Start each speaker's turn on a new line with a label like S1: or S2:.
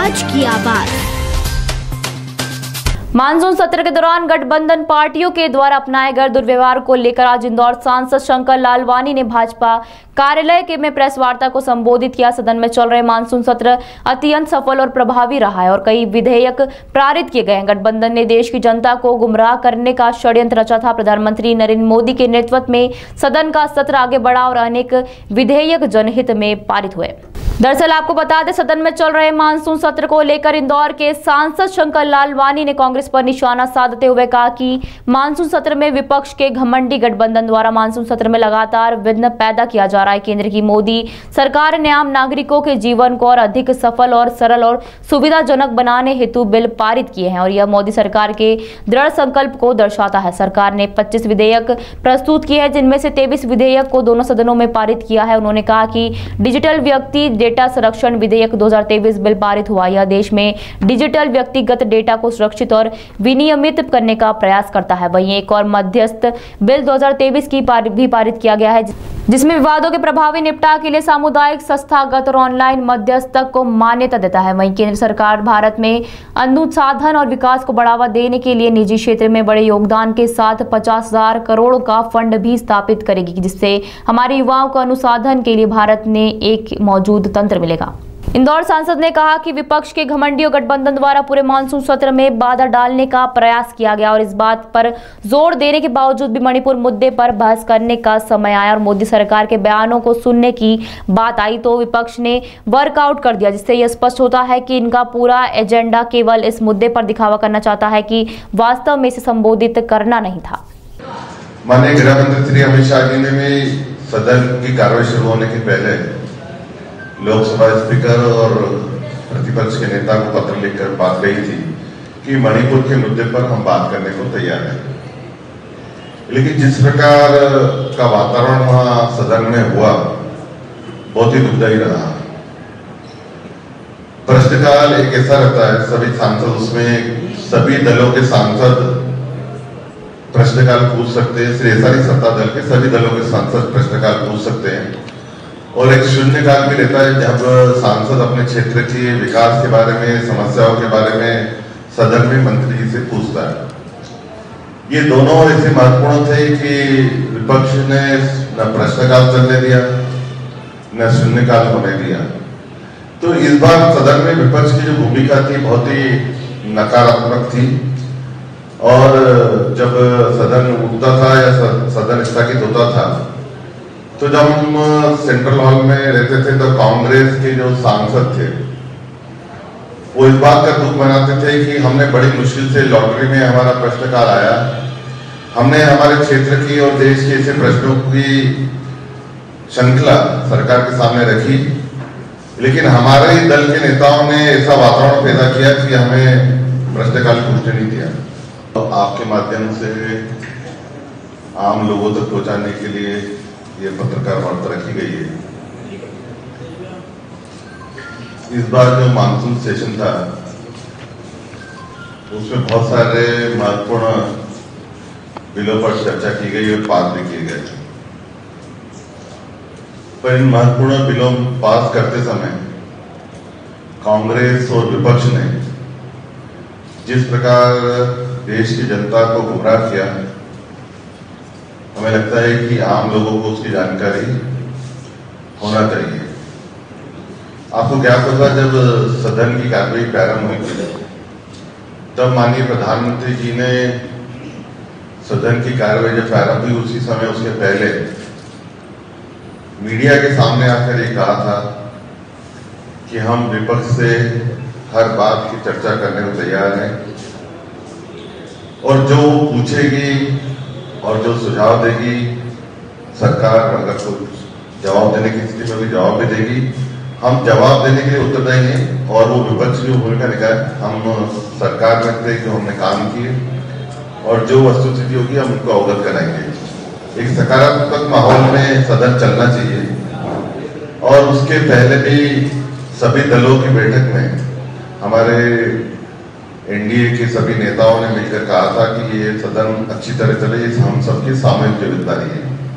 S1: आज की आवाज।
S2: मानसून सत्र के दौरान गठबंधन पार्टियों के द्वारा अपनाए गए दुर्व्यवहार को लेकर आज इंदौर सांसद शंकर लालवानी ने भाजपा कार्यालय में प्रेस वार्ता को संबोधित किया। सदन में चल रहे मानसून सत्र अत्यंत सफल और प्रभावी रहा है और कई विधेयक पारित किए गए हैं। गठबंधन ने देश की जनता को गुमराह करने का षड्यंत्र रचा था। प्रधानमंत्री नरेंद्र मोदी के नेतृत्व में सदन का सत्र आगे बढ़ा और अनेक विधेयक जनहित में पारित हुए। दरअसल आपको बता दें, सदन में चल रहे मानसून सत्र को लेकर इंदौर के सांसद शंकर लालवानी ने कांग्रेस पर निशाना साधते हुए कहा कि मानसून सत्र में विपक्ष के घमंडी गठबंधन द्वारा मानसून सत्र में लगातार विघ्न पैदा किया जा रहा है। केंद्र की मोदी सरकार ने आम नागरिकों के जीवन को और अधिक सफल और सरल और सुविधाजनक बनाने हेतु बिल पारित किए हैं और यह मोदी सरकार के दृढ़ संकल्प को दर्शाता है। सरकार ने 25 विधेयक प्रस्तुत किए हैं, जिनमें से 23 विधेयक को दोनों सदनों में पारित किया है। उन्होंने कहा कि डिजिटल व्यक्ति डेटा संरक्षण विधेयक 2023 बिल पारित हुआ। यह देश में डिजिटल व्यक्तिगत डेटा को सुरक्षित और विनियमित करने का प्रयास करता है। वहीं एक और मध्यस्थ बिल 2023 की भी पारित किया गया है, जिसमें विवादों के प्रभावी निपटान के लिए सामुदायिक, संस्थागत और ऑनलाइन मध्यस्थक को मान्यता देता है। वहीं केंद्र सरकार भारत में अनुसंधान और विकास को बढ़ावा देने के लिए निजी क्षेत्र में बड़े योगदान के साथ 50,000 करोड़ का फंड भी स्थापित करेगी, जिससे हमारे युवाओं को अनुसंधान के लिए भारत ने एक मौजूद तंत्र मिलेगा। इंदौर सांसद ने कहा कि विपक्ष के घमंडियों गठबंधन द्वारा पूरे मानसून सत्र में बाधा डालने का प्रयास किया गया और इस बात पर जोर देने के बावजूद भी मणिपुर मुद्दे पर बहस करने का समय आया और मोदी सरकार के बयानों को सुनने की बात आई तो विपक्ष ने वर्कआउट कर दिया, जिससे यह स्पष्ट होता है कि इनका पूरा एजेंडा केवल इस मुद्दे पर दिखावा करना चाहता है कि वास्तव में इसे संबोधित करना नहीं था।
S3: माननीय गृह मंत्री श्री अमित शाह जी ने भी सदन की कार्रवाई शुरू होने के पहले लोकसभा स्पीकर और प्रतिपक्ष के नेता को पत्र लिखकर बात कही थी कि मणिपुर के मुद्दे पर हम बात करने को तैयार हैं। लेकिन जिस प्रकार का वातावरण वहां सदन में हुआ, बहुत ही दुखदायी रहा। प्रश्नकाल एक ऐसा रहता है, सभी सांसद उसमें सभी दलों के सांसद प्रश्नकाल पूछ सकते हैं। सिर्फ ऐसा नहीं, सत्ता दल के सभी दलों के सांसद प्रश्नकाल पूछ सकते हैं और एक शून्यकाल भी रहता है जब सांसद अपने क्षेत्र के विकास के बारे में, समस्याओं के बारे में सदन में मंत्री जी से पूछता है। ये दोनों ऐसे महत्वपूर्ण थे कि विपक्ष ने न प्रश्नकाल चलने दिया न शून्यकाल होने दिया। तो इस बार सदन में विपक्ष की जो भूमिका थी बहुत ही नकारात्मक थी और जब सदन उठता था या सदन स्थगित होता था तो जब हम सेंट्रल हॉल में रहते थे तो कांग्रेस के जो सांसद थे वो इस बात का दुख मनाते थे कि हमने बड़ी मुश्किल से लॉटरी में हमारा प्रश्नकाल आया, हमने हमारे क्षेत्र की और देश के ऐसे प्रश्नों की श्रृंखला सरकार के सामने रखी, लेकिन हमारे ही दल के नेताओं ने ऐसा वातावरण पैदा किया कि हमें प्रश्नकाल पूछने नहीं दिया। तो आपके माध्यम से आम लोगों तक पहुंचाने के लिए ये पत्रकार वार्ता रखी गई है। इस बार जो मानसून सेशन था उसमें बहुत सारे महत्वपूर्ण बिलों पर चर्चा की गई और पास भी किए गए, पर इन महत्वपूर्ण बिलों पास करते समय कांग्रेस और विपक्ष ने जिस प्रकार देश की जनता को गुमराह किया, हमें लगता है कि आम लोगों को उसकी जानकारी होना चाहिए। आपको क्या पता, जब सदन की कार्रवाई प्रारंभ हुई थी तब माननीय प्रधानमंत्री जी ने सदन की कार्रवाई जब प्रारंभ हुई उसी समय, उसके पहले मीडिया के सामने आकर ये कहा था कि हम विपक्ष से हर बात की चर्चा करने को तैयार हैं और जो पूछेगी और जो सुझाव देगी सरकार अगर कुछ जवाब देने की स्थिति में भी जवाब भी देगी, हम जवाब देने के लिए उत्तरदायी हैं और वो विपक्ष की भूमिका निकाय हम सरकार में थे जो हमने काम किए और जो वस्तुस्थिति होगी हम उनको अवगत कराएंगे। एक सकारात्मक माहौल में सदन चलना चाहिए और उसके पहले भी सभी दलों की बैठक में हमारे एनडीए के सभी नेताओं ने मिलकर कहा था कि ये सदन अच्छी तरह चले, ये हम सबकी सामूहिक जिम्मेदारी है।